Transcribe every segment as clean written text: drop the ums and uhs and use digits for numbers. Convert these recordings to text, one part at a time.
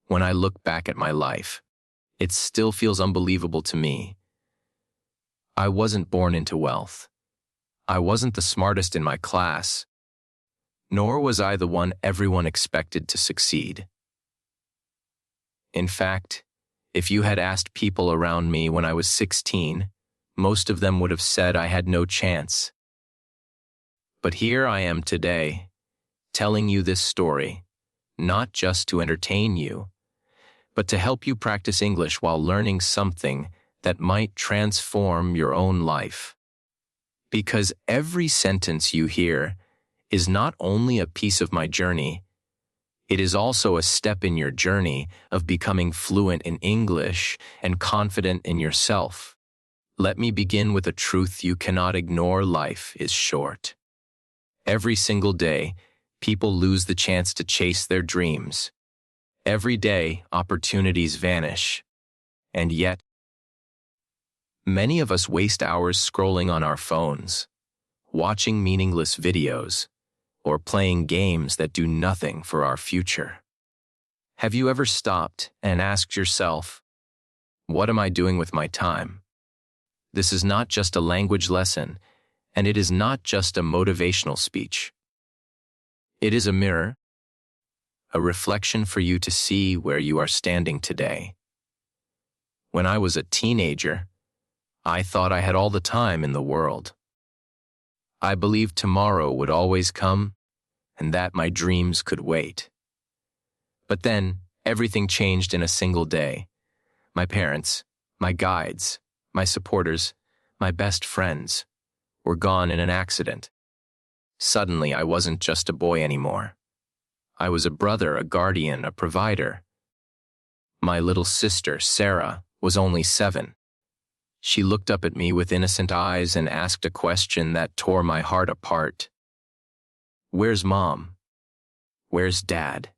When I look back at my life, it still feels unbelievable to me. I wasn't born into wealth. I wasn't the smartest in my class, nor was I the one everyone expected to succeed. In fact, if you had asked people around me when I was 16, most of them would have said I had no chance. But here I am today, telling you this story, not just to entertain you, but to help you practice English while learning something that might transform your own life. Because every sentence you hear is not only a piece of my journey, it is also a step in your journey of becoming fluent in English and confident in yourself. Let me begin with a truth you cannot ignore: life is short. Every single day, people lose the chance to chase their dreams. Every day, opportunities vanish. And yet, many of us waste hours scrolling on our phones, watching meaningless videos, or playing games that do nothing for our future. Have you ever stopped and asked yourself, what am I doing with my time? This is not just a language lesson, and it is not just a motivational speech. It is a mirror, a reflection for you to see where you are standing today. When I was a teenager, I thought I had all the time in the world. I believed tomorrow would always come and that my dreams could wait. But then, everything changed in a single day. My parents, my guides, my supporters, my best friends were gone in an accident. Suddenly, I wasn't just a boy anymore. I was a brother, a guardian, a provider. My little sister, Sarah, was only 7. She looked up at me with innocent eyes and asked a question that tore my heart apart. Where's Mom? Where's Dad?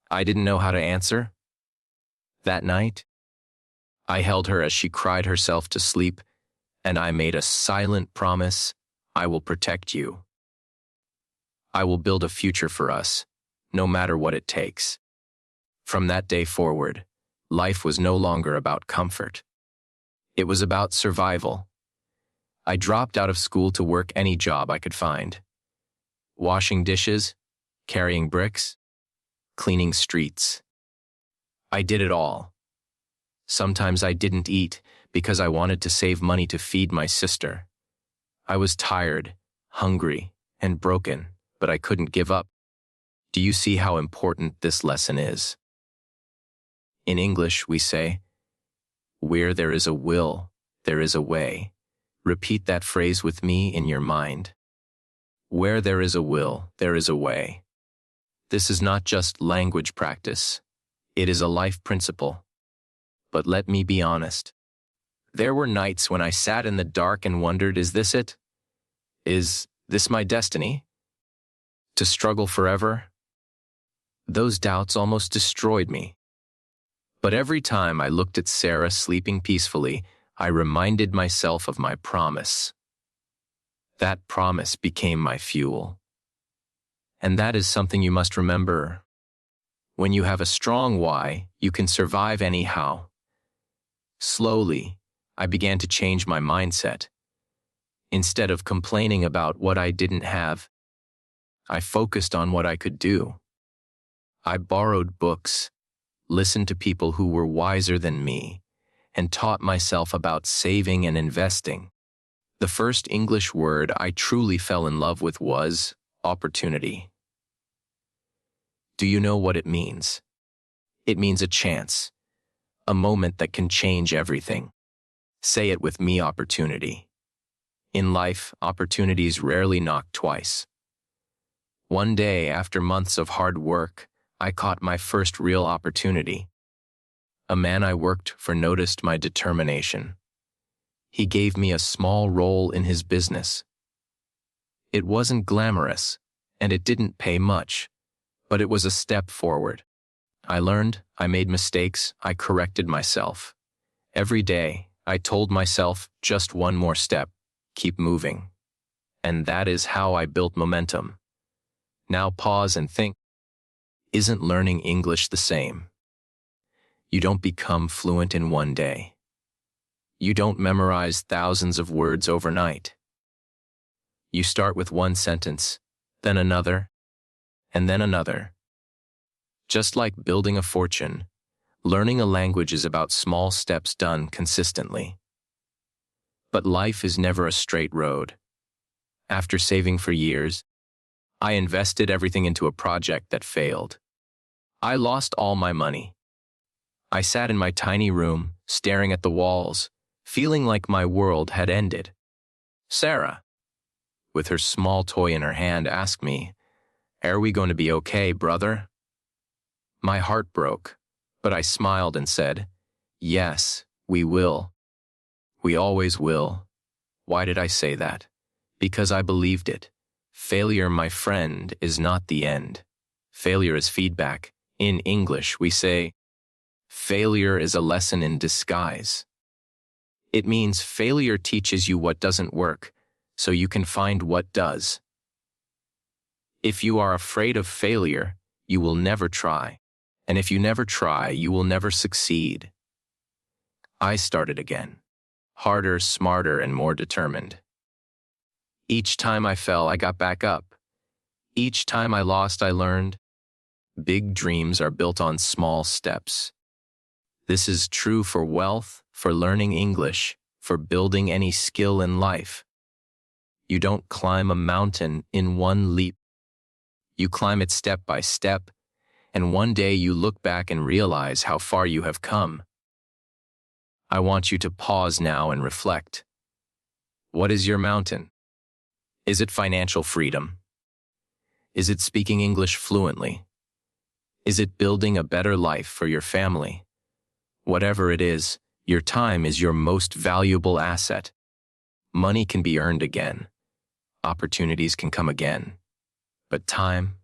I didn't know how to answer. That night, I held her as she cried herself to sleep, and I made a silent promise: I will protect you. I will build a future for us, no matter what it takes. From that day forward, life was no longer about comfort. It was about survival. I dropped out of school to work any job I could find. Washing dishes, carrying bricks, cleaning streets. I did it all. Sometimes I didn't eat because I wanted to save money to feed my sister. I was tired, hungry, and broken, but I couldn't give up. Do you see how important this lesson is? In English, we say, where there is a will, there is a way. Repeat that phrase with me in your mind. Where there is a will, there is a way. This is not just language practice. It is a life principle. But let me be honest. There were nights when I sat in the dark and wondered, is this it? Is this my destiny? To struggle forever? Those doubts almost destroyed me. But every time I looked at Sarah sleeping peacefully, I reminded myself of my promise. That promise became my fuel. And that is something you must remember. When you have a strong why, you can survive anyhow. Slowly, I began to change my mindset. Instead of complaining about what I didn't have, I focused on what I could do. I borrowed books, listened to people who were wiser than me, and taught myself about saving and investing. The first English word I truly fell in love with was opportunity. Do you know what it means? It means a chance, a moment that can change everything. Say it with me: opportunity. In life, opportunities rarely knock twice. One day, after months of hard work, I caught my first real opportunity. A man I worked for noticed my determination. He gave me a small role in his business. It wasn't glamorous, and it didn't pay much, but it was a step forward. I learned, I made mistakes, I corrected myself. Every day, I told myself, just one more step, keep moving. And that is how I built momentum. Now pause and think. Isn't learning English the same? You don't become fluent in one day. You don't memorize thousands of words overnight. You start with one sentence, then another, and then another. Just like building a fortune, learning a language is about small steps done consistently. But life is never a straight road. After saving for years, I invested everything into a project that failed. I lost all my money. I sat in my tiny room, staring at the walls, feeling like my world had ended. Sarah, with her small toy in her hand, asked me, "Are we going to be okay, brother?" My heart broke, but I smiled and said, "Yes, we will. We always will." Why did I say that? Because I believed it. Failure, my friend, is not the end. Failure is feedback. In English, we say, failure is a lesson in disguise. It means failure teaches you what doesn't work, so you can find what does. If you are afraid of failure, you will never try. And if you never try, you will never succeed. I started again. Harder, smarter, and more determined. Each time I fell, I got back up. Each time I lost, I learned. Big dreams are built on small steps. This is true for wealth, for learning English, for building any skill in life. You don't climb a mountain in one leap. You climb it step by step, and one day you look back and realize how far you have come. I want you to pause now and reflect. What is your mountain? Is it financial freedom? Is it speaking English fluently? Is it building a better life for your family? Whatever it is, your time is your most valuable asset. Money can be earned again. Opportunities can come again. But time,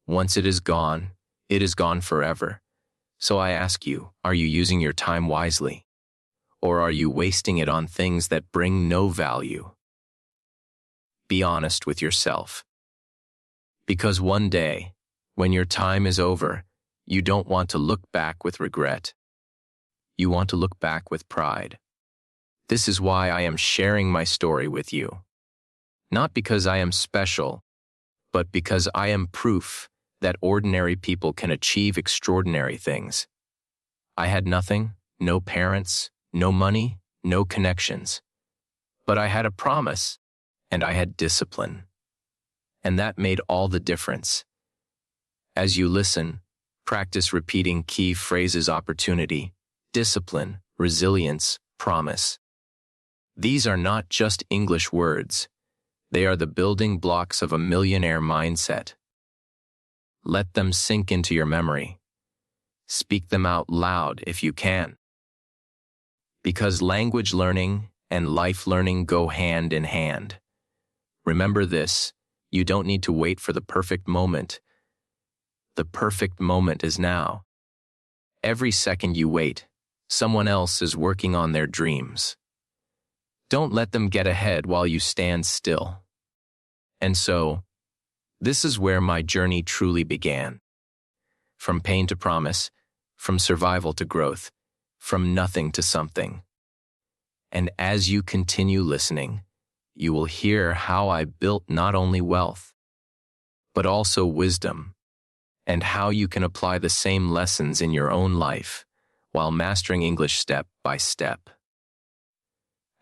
once it is gone forever. So I ask you, are you using your time wisely? Or are you wasting it on things that bring no value? Be honest with yourself. Because one day, when your time is over, you don't want to look back with regret. You want to look back with pride. This is why I am sharing my story with you. Not because I am special, but because I am proof that ordinary people can achieve extraordinary things. I had nothing, no parents, no money, no connections. But I had a promise, and I had discipline. And that made all the difference. As you listen, practice repeating key phrases: opportunity, discipline, resilience, promise. These are not just English words. They are the building blocks of a millionaire mindset. Let them sink into your memory. Speak them out loud if you can. Because language learning and life learning go hand in hand. Remember this, you don't need to wait for the perfect moment. The perfect moment is now. Every second you wait, someone else is working on their dreams. Don't let them get ahead while you stand still. And so, this is where my journey truly began. From pain to promise, from survival to growth, from nothing to something. And as you continue listening, you will hear how I built not only wealth, but also wisdom, and how you can apply the same lessons in your own life while mastering English step by step.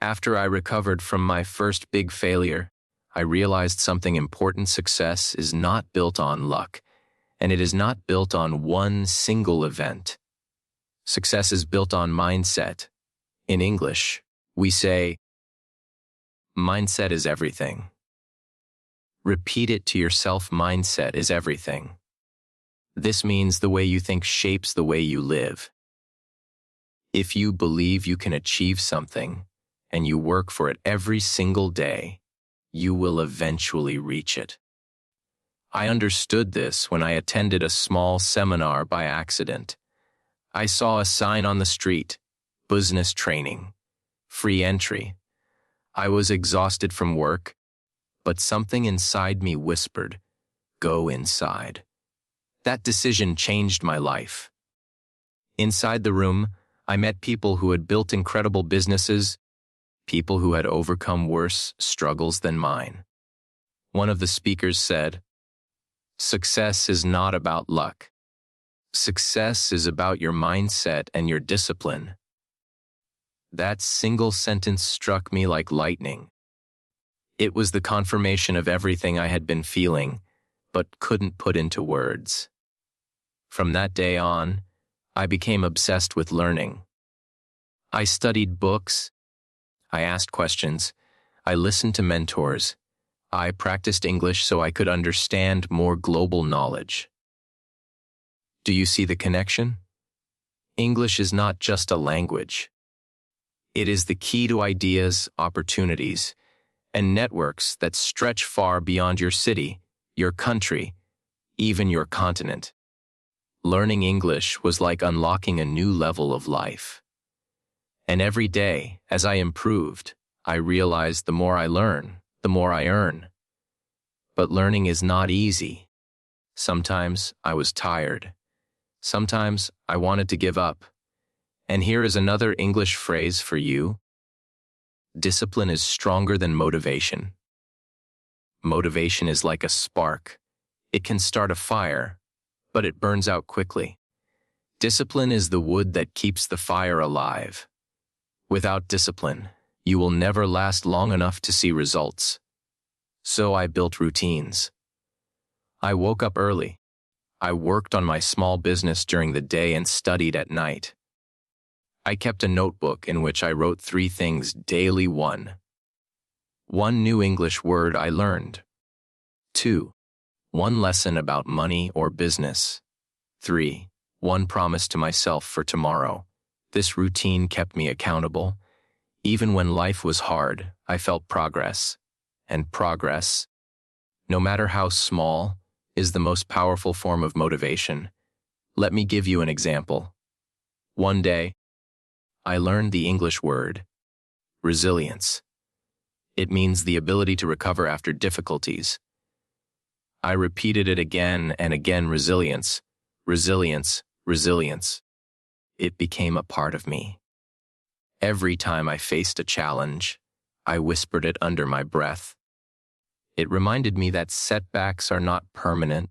After I recovered from my first big failure, I realized something important. Success is not built on luck, and it is not built on one single event. Success is built on mindset. In English, we say, mindset is everything. Repeat it to yourself: mindset is everything. This means the way you think shapes the way you live. If you believe you can achieve something, and you work for it every single day, you will eventually reach it. I understood this when I attended a small seminar by accident. I saw a sign on the street, business training, free entry. I was exhausted from work, but something inside me whispered, go inside. That decision changed my life. Inside the room, I met people who had built incredible businesses, people who had overcome worse struggles than mine. One of the speakers said, "Success is not about luck. Success is about your mindset and your discipline." That single sentence struck me like lightning. It was the confirmation of everything I had been feeling, but couldn't put into words. From that day on, I became obsessed with learning. I studied books, I asked questions, I listened to mentors, I practiced English so I could understand more global knowledge. Do you see the connection? English is not just a language. It is the key to ideas, opportunities, and networks that stretch far beyond your city, your country, even your continent. Learning English was like unlocking a new level of life. And every day, as I improved, I realized the more I learn, the more I earn. But learning is not easy. Sometimes I was tired. Sometimes I wanted to give up. And here is another English phrase for you. Discipline is stronger than motivation. Motivation is like a spark. It can start a fire, but it burns out quickly. Discipline is the wood that keeps the fire alive. Without discipline, you will never last long enough to see results. So I built routines. I woke up early. I worked on my small business during the day and studied at night. I kept a notebook in which I wrote 3 things daily. 1 new English word I learned. 2 1 lesson about money or business. 3 1 promise to myself for tomorrow. This routine kept me accountable. Even when life was hard, I felt progress. And progress, no matter how small, is the most powerful form of motivation. Let me give you an example. One day, I learned the English word, resilience. It means the ability to recover after difficulties. I repeated it again and again, resilience, resilience, resilience. It became a part of me. Every time I faced a challenge, I whispered it under my breath. It reminded me that setbacks are not permanent,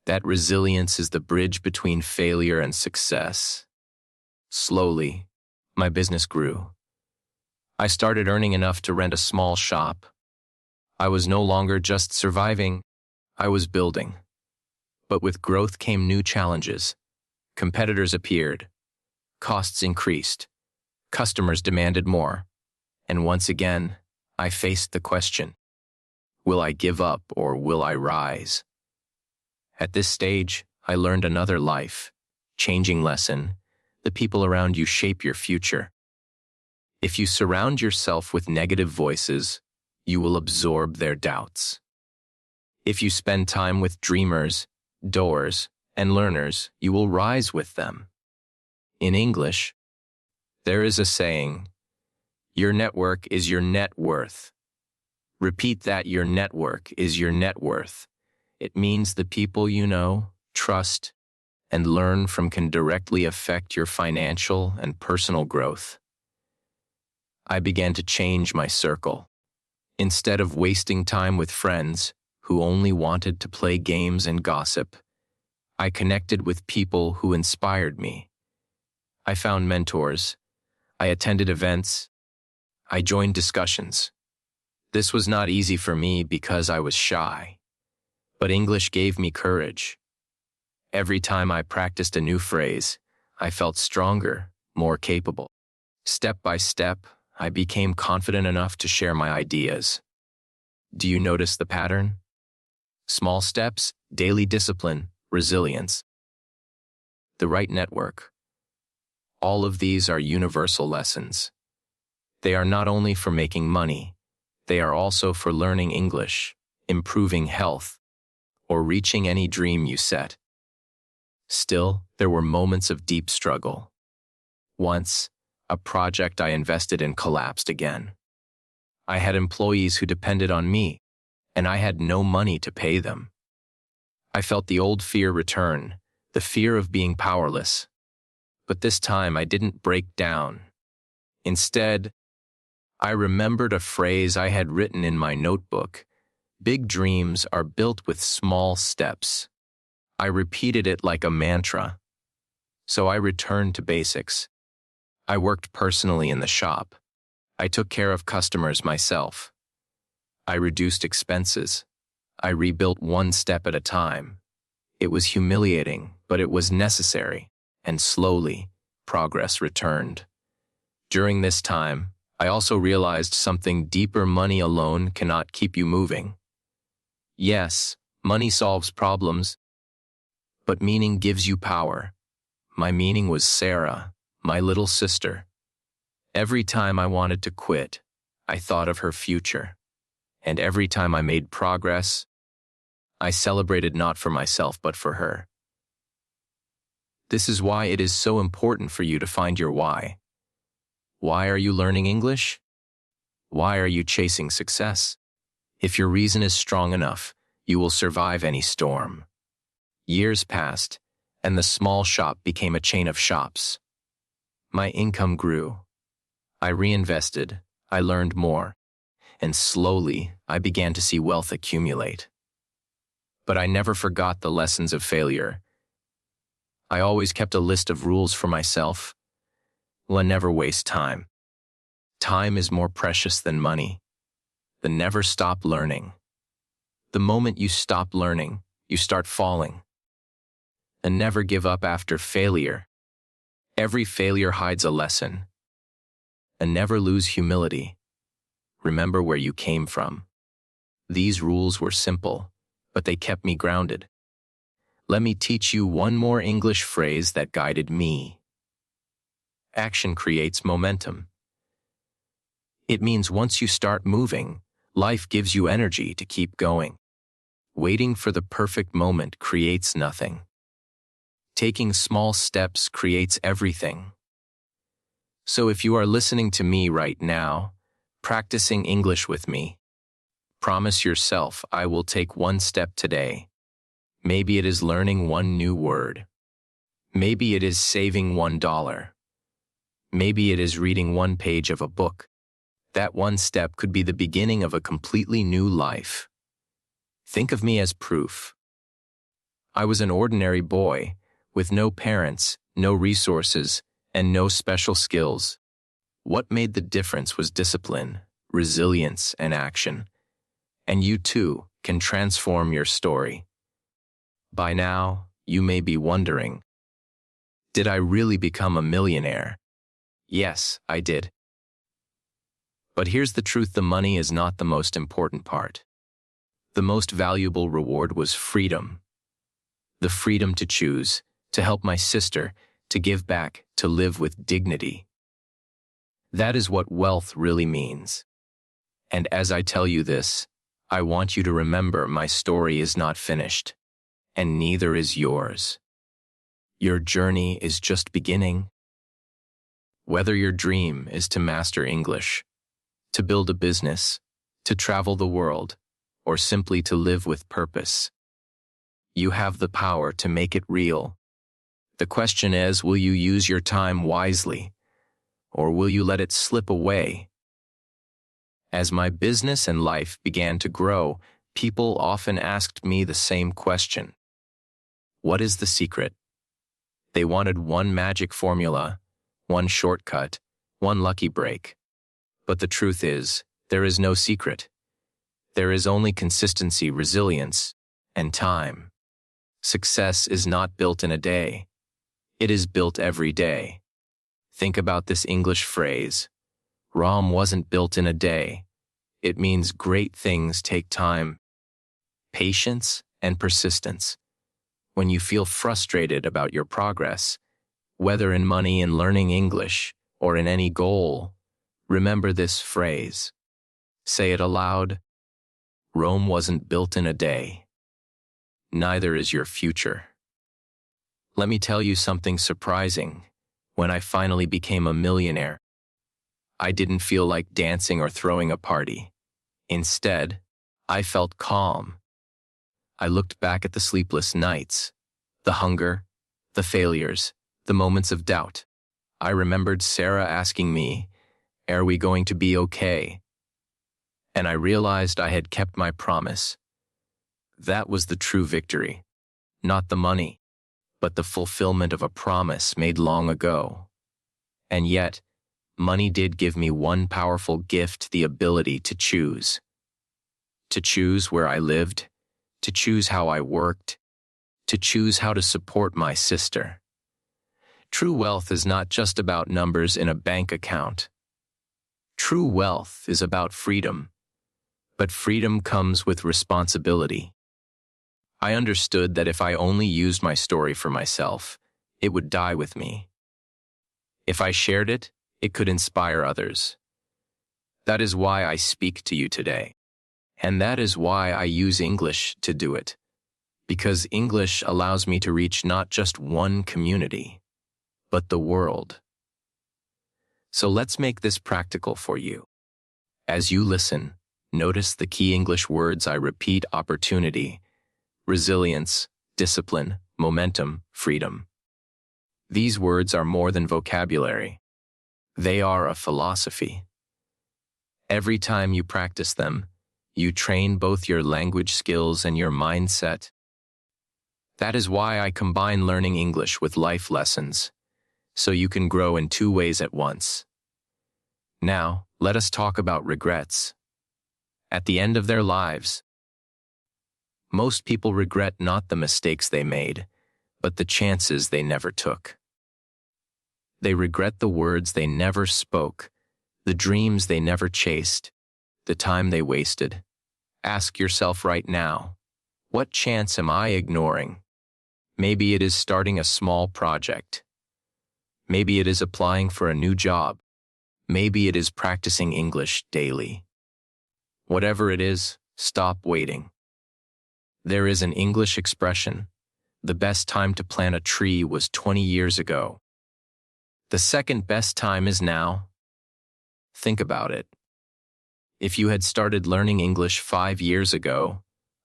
that resilience is the bridge between failure and success. Slowly, my business grew. I started earning enough to rent a small shop. I was no longer just surviving, I was building. But with growth came new challenges. Competitors appeared. Costs increased. Customers demanded more. And once again, I faced the question, will I give up or will I rise? At this stage, I learned another life-changing lesson. The people around you shape your future. If you surround yourself with negative voices, you will absorb their doubts. If you spend time with dreamers, doers, and learners, you will rise with them. In English, there is a saying, your network is your net worth. Repeat that, your network is your net worth. It means the people you know, trust, and learn from can directly affect your financial and personal growth. I began to change my circle. Instead of wasting time with friends who only wanted to play games and gossip, I connected with people who inspired me. I found mentors. I attended events. I joined discussions. This was not easy for me because I was shy, but English gave me courage. Every time I practiced a new phrase, I felt stronger, more capable. Step by step, I became confident enough to share my ideas. Do you notice the pattern? Small steps, daily discipline, resilience. The right network. All of these are universal lessons. They are not only for making money, they are also for learning English, improving health, or reaching any dream you set. Still, there were moments of deep struggle. Once, a project I invested in collapsed again. I had employees who depended on me, and I had no money to pay them. I felt the old fear return, the fear of being powerless. But this time I didn't break down. Instead, I remembered a phrase I had written in my notebook. Big dreams are built with small steps. I repeated it like a mantra. So I returned to basics. I worked personally in the shop. I took care of customers myself. I reduced expenses. I rebuilt one step at a time. It was humiliating, but it was necessary, and slowly, progress returned. During this time, I also realized something deeper: money alone cannot keep you moving. Yes, money solves problems, but meaning gives you power. My meaning was Sarah, my little sister. Every time I wanted to quit, I thought of her future. And every time I made progress, I celebrated not for myself but for her. This is why it is so important for you to find your why. Why are you learning English? Why are you chasing success? If your reason is strong enough, you will survive any storm. Years passed, and the small shop became a chain of shops. My income grew. I reinvested, I learned more, and slowly I began to see wealth accumulate. But I never forgot the lessons of failure. I always kept a list of rules for myself. Never waste time. Time is more precious than money. Never stop learning. The moment you stop learning, you start falling. And never give up after failure. Every failure hides a lesson. And never lose humility. Remember where you came from. These rules were simple, but they kept me grounded. Let me teach you one more English phrase that guided me. Action creates momentum. It means once you start moving, life gives you energy to keep going. Waiting for the perfect moment creates nothing. Taking small steps creates everything. So if you are listening to me right now, practicing English with me, promise yourself, I will take one step today. Maybe it is learning one new word. Maybe it is saving $1. Maybe it is reading one page of a book. That one step could be the beginning of a completely new life. Think of me as proof. I was an ordinary boy, with no parents, no resources, and no special skills. What made the difference was discipline, resilience, and action. And you too can transform your story. By now, you may be wondering, did I really become a millionaire? Yes, I did. But here's the truth: the money is not the most important part. The most valuable reward was freedom. The freedom to choose, to help my sister, to give back, to live with dignity. That is what wealth really means. And as I tell you this, I want you to remember my story is not finished, and neither is yours. Your journey is just beginning. Whether your dream is to master English, to build a business, to travel the world, or simply to live with purpose, you have the power to make it real. The question is, will you use your time wisely, or will you let it slip away? As my business and life began to grow, people often asked me the same question. What is the secret? They wanted one magic formula, one shortcut, one lucky break. But the truth is, there is no secret. There is only consistency, resilience, and time. Success is not built in a day. It is built every day. Think about this English phrase. Rome wasn't built in a day. It means great things take time, patience, and persistence. When you feel frustrated about your progress, whether in money, in learning English, or in any goal, remember this phrase. Say it aloud. Rome wasn't built in a day. Neither is your future. Let me tell you something surprising. When I finally became a millionaire, I didn't feel like dancing or throwing a party. Instead, I felt calm. I looked back at the sleepless nights, the hunger, the failures, the moments of doubt. I remembered Sarah asking me, "Are we going to be okay?" And I realized I had kept my promise. That was the true victory. Not the money, but the fulfillment of a promise made long ago. And yet, money did give me one powerful gift: the ability to choose. To choose where I lived, to choose how I worked, to choose how to support my sister. True wealth is not just about numbers in a bank account. True wealth is about freedom, but freedom comes with responsibility. I understood that if I only used my story for myself, it would die with me. If I shared it, it could inspire others. That is why I speak to you today. And that is why I use English to do it. Because English allows me to reach not just one community, but the world. So let's make this practical for you. As you listen, notice the key English words I repeat: opportunity, resilience, discipline, momentum, freedom. These words are more than vocabulary. They are a philosophy. Every time you practice them, you train both your language skills and your mindset. That is why I combine learning English with life lessons, so you can grow in two ways at once. Now, let us talk about regrets. At the end of their lives, most people regret not the mistakes they made, but the chances they never took. They regret the words they never spoke, the dreams they never chased, the time they wasted. Ask yourself right now, what chance am I ignoring? Maybe it is starting a small project. Maybe it is applying for a new job. Maybe it is practicing English daily. Whatever it is, stop waiting. There is an English expression: the best time to plant a tree was 20 years ago. The second best time is now. Think about it. If you had started learning English 5 years ago,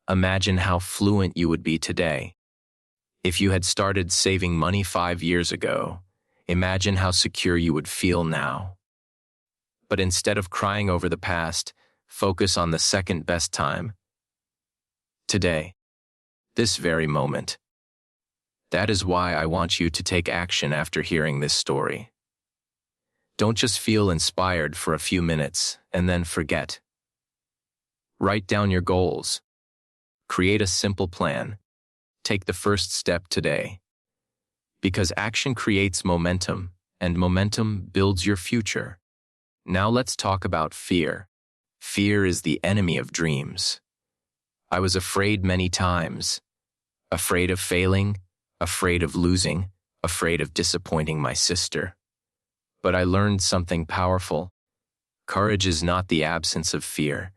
imagine how fluent you would be today. If you had started saving money 5 years ago, imagine how secure you would feel now. But instead of crying over the past, focus on the second best time. Today. This very moment. That is why I want you to take action after hearing this story. Don't just feel inspired for a few minutes and then forget. Write down your goals. Create a simple plan. Take the first step today. Because action creates momentum, and momentum builds your future. Now let's talk about fear. Fear is the enemy of dreams. I was afraid many times. Afraid of failing, afraid of losing, afraid of disappointing my sister. But I learned something powerful. Courage is not the absence of fear.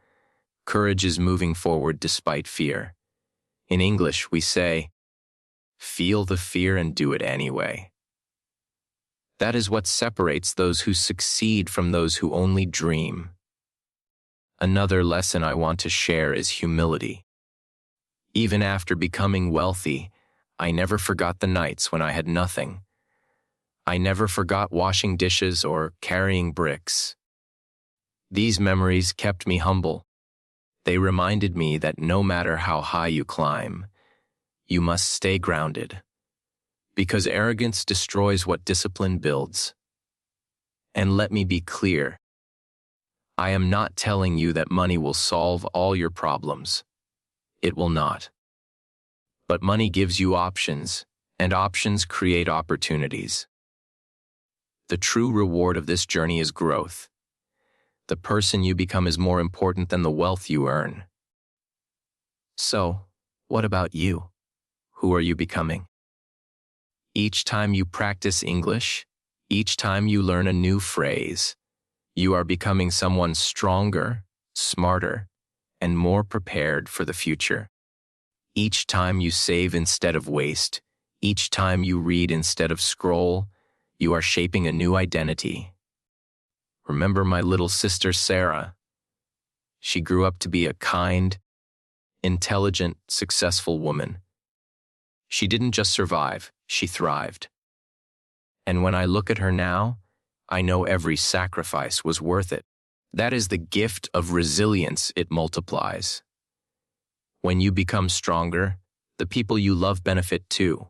Courage is moving forward despite fear. In English, we say, feel the fear and do it anyway. That is what separates those who succeed from those who only dream. Another lesson I want to share is humility. Even after becoming wealthy, I never forgot the nights when I had nothing. I never forgot washing dishes or carrying bricks. These memories kept me humble. They reminded me that no matter how high you climb, you must stay grounded. Because arrogance destroys what discipline builds. And let me be clear. I am not telling you that money will solve all your problems. It will not. But money gives you options, and options create opportunities. The true reward of this journey is growth. The person you become is more important than the wealth you earn. So, what about you? Who are you becoming? Each time you practice English, each time you learn a new phrase, you are becoming someone stronger, smarter, and more prepared for the future. Each time you save instead of waste, each time you read instead of scroll, you are shaping a new identity. Remember my little sister Sarah? She grew up to be a kind, intelligent, successful woman. She didn't just survive, she thrived. And when I look at her now, I know every sacrifice was worth it. That is the gift of resilience. It multiplies. When you become stronger, the people you love benefit too.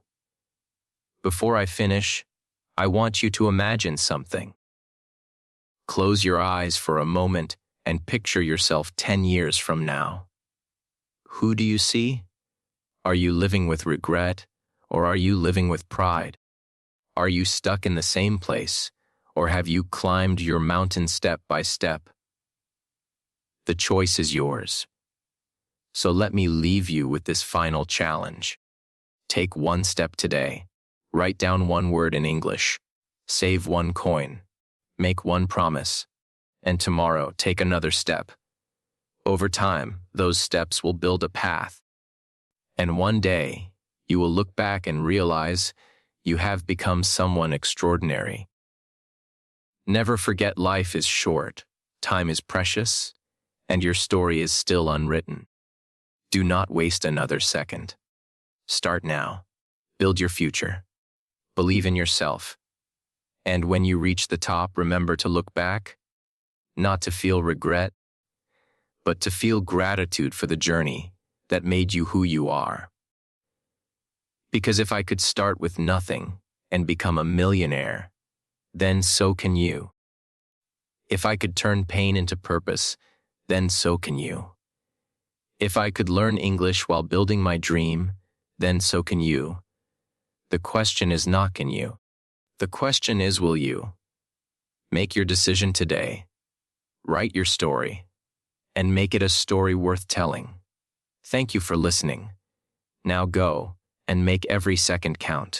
Before I finish, I want you to imagine something. Close your eyes for a moment and picture yourself 10 years from now. Who do you see? Are you living with regret, or are you living with pride? Are you stuck in the same place, or have you climbed your mountain step by step? The choice is yours. So let me leave you with this final challenge. Take one step today. Write down one word in English. Save one coin. Make one promise. And tomorrow, take another step. Over time, those steps will build a path. And one day, you will look back and realize you have become someone extraordinary. Never forget, life is short, time is precious, and your story is still unwritten. Do not waste another second. Start now. Build your future. Believe in yourself. And when you reach the top, remember to look back, not to feel regret, but to feel gratitude for the journey that made you who you are. Because if I could start with nothing and become a millionaire, then so can you. If I could turn pain into purpose, then so can you. If I could learn English while building my dream, then so can you. The question is not can you. The question is will you. Make your decision today. Write your story. And make it a story worth telling. Thank you for listening. Now go and make every second count.